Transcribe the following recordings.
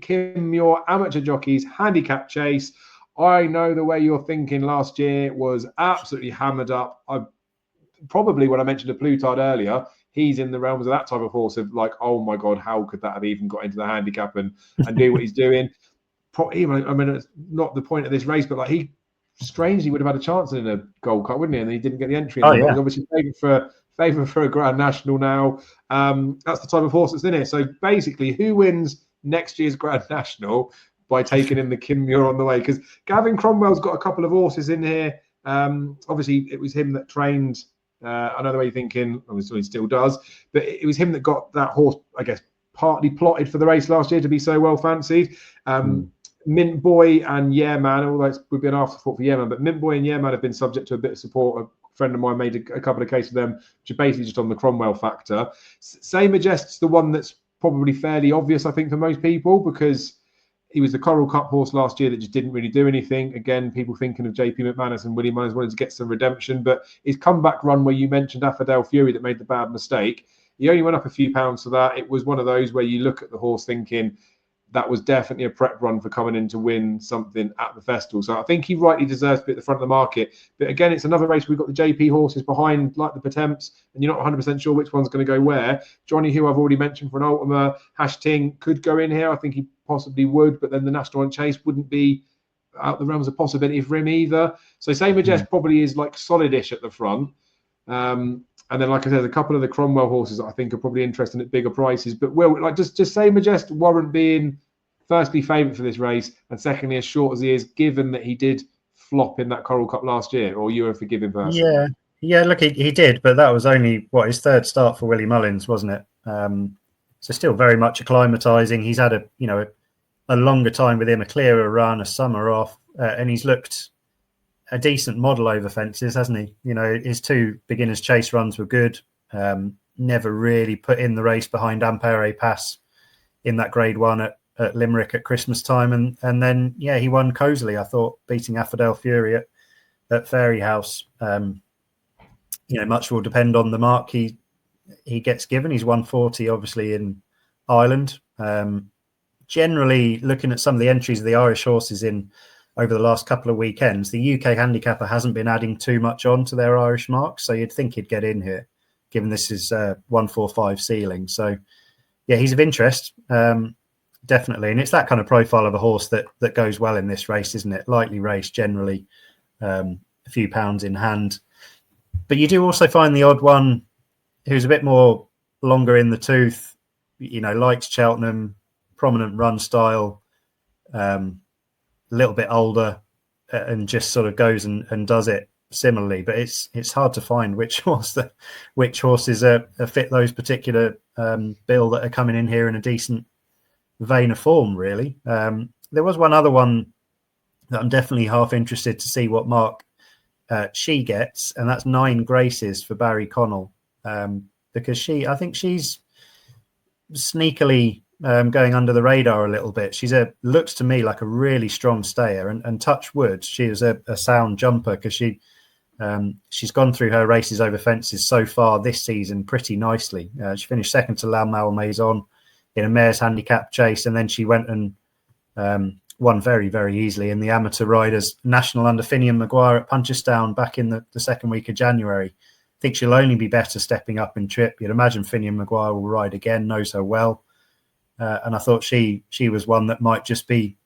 Kim Muir Amateur Jockeys Handicap Chase. I know the way you're thinking last year was absolutely hammered up. Probably when I mentioned a Plutard earlier, he's in the realms of that type of horse of like, oh my God, how could that have even got into the handicap and do what he's doing? I mean, it's not the point of this race, but like he strangely would have had a chance in a Gold Cup, wouldn't he? And he didn't get the entry. He's obviously favourite for a Grand National now. That's the type of horse that's in it. So basically, who wins next year's Grand National by taking in the Kim Muir on the way? Because Gavin Cromwell's got a couple of horses in here. Obviously, it was him that trained. I know the way you're thinking, obviously he still does, but it was him that got that horse, I guess, partly plotted for the race last year to be so well fancied. Mint Boy and Yeah Man, although it would be an afterthought for Yeah Man, but Mint Boy and Yeah Man have been subject to a bit of support. A friend of mine made a couple of cases of them, which are basically just on the Cromwell factor. Say Majestic's the one that's probably fairly obvious, I think, for most people, because he was the Coral Cup horse last year that just didn't really do anything. Again, people thinking of JP McManus and Willie Mullins wanted to get some redemption, but his comeback run where you mentioned Affordale Fury that made the bad mistake, he only went up a few pounds for that. It was one of those where you look at the horse thinking that was definitely a prep run for coming in to win something at the festival. So I think he rightly deserves to be at the front of the market. But again, it's another race. We've got the JP horses behind, like the Potemps, and you're not 100% sure which one's going to go where. Johnny, who I've already mentioned for an Ultima, Hashting could go in here. I think he possibly would, but then the National Hunt Chase wouldn't be out the realms of possibility for him either. So Say Majest probably is like solid-ish at the front. And then, like I said, a couple of the Cromwell horses that I think are probably interesting at bigger prices. But will like just Say Majest warrant being firstly favourite for this race, and secondly as short as he is, given that he did flop in that Coral Cup last year, or you a forgiving person? Yeah. Look, he did, but that was only his third start for Willie Mullins, wasn't it? So still very much acclimatising. He's had a longer time with him, a clearer run, a summer off, and he's looked a decent model over fences, hasn't he? You know, his two beginners chase runs were good. Never really put in the race behind Ampere Pass in that Grade 1 at Limerick at Christmas time, and then he won cosily, I thought, beating Affordale Fury at Fairy House. Much will depend on the mark he gets given. He's 140 obviously in Ireland. Generally, looking at some of the entries of the Irish horses in over the last couple of weekends, the UK handicapper hasn't been adding too much on to their Irish marks, so you'd think he'd get in here, given this is 145 ceiling. So, he's of interest, definitely. And it's that kind of profile of a horse that goes well in this race, isn't it? Lightly raced, generally, a few pounds in hand. But you do also find the odd one who's a bit more longer in the tooth, likes Cheltenham, prominent run style, a little bit older, and just sort of goes and does it similarly. But it's hard to find which horses fit those particular bill that are coming in here in a decent vein of form, really. There was one other one that I'm definitely half interested to see what mark she gets, and that's 9 Graces for Barry Connell, because I think she's sneakily going under the radar a little bit. Looks to me like a really strong stayer, and touch wood, she is a sound jumper, because she's gone through her races over fences so far this season pretty nicely. She finished second to La Malmaison in a mare's handicap chase, and then she went and won very, very easily in the amateur riders national under Finian Maguire at Punchestown back in the second week of January. I think she'll only be better stepping up in trip. You'd imagine Finian Maguire will ride again, knows her well. And I thought she was one that might just be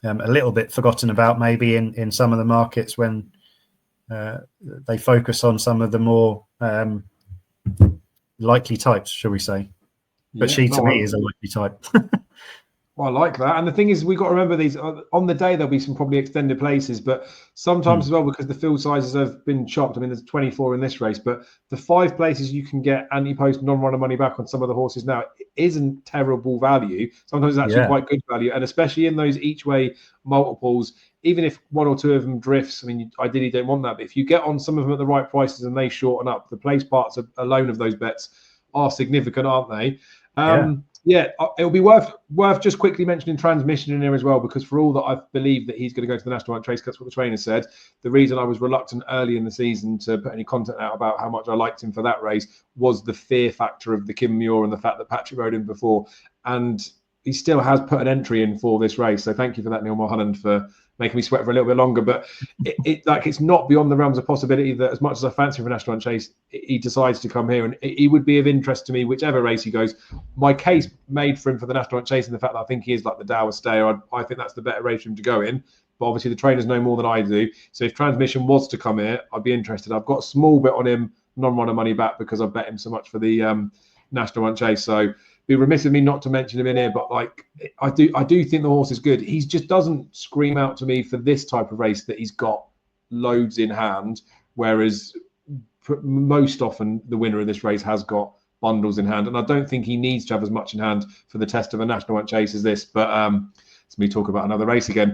a little bit forgotten about maybe in some of the markets when they focus on some of the more likely types, shall we say. But she, to me, is a likely type. Well, I like that. And the thing is, we've got to remember these on the day, there'll be some probably extended places, but sometimes as well, because the field sizes have been chopped. I mean, there's 24 in this race, but the 5 places you can get anti-post non-runner money back on some of the horses now isn't terrible value. Sometimes it's actually quite good value. And especially in those each way multiples, even if 1 or 2 of them drifts, I mean, you ideally don't want that. But if you get on some of them at the right prices and they shorten up, the place parts alone of those bets are significant, aren't they? It'll be worth just quickly mentioning Transmission in here as well, because for all that I believe that he's going to go to the National Hunt Chase, that's what the trainer said. The reason I was reluctant early in the season to put any content out about how much I liked him for that race was the fear factor of the Kim Muir and the fact that Patrick rode him before. And he still has put an entry in for this race. So thank you for that, Neil Mulholland, for making me sweat for a little bit longer. But it's not beyond the realms of possibility that, as much as I fancy him for National Hunt Chase, he decides to come here, and he would be of interest to me whichever race he goes. My case made for him for the National Hunt Chase, and the fact that I think he is like the Dower Stayer, I think that's the better race for him to go in. But obviously the trainers know more than I do. So if Transmission was to come here, I'd be interested. I've got a small bit on him, non-runner money back, because I bet him so much for the National Hunt Chase. So be remiss of me not to mention him in here, but like I do think the horse is good. He just doesn't scream out to me for this type of race that he's got loads in hand, whereas most often the winner of this race has got bundles in hand, and I don't think he needs to have as much in hand for the test of a National Hunt Chase as this. But it's me talk about another race again.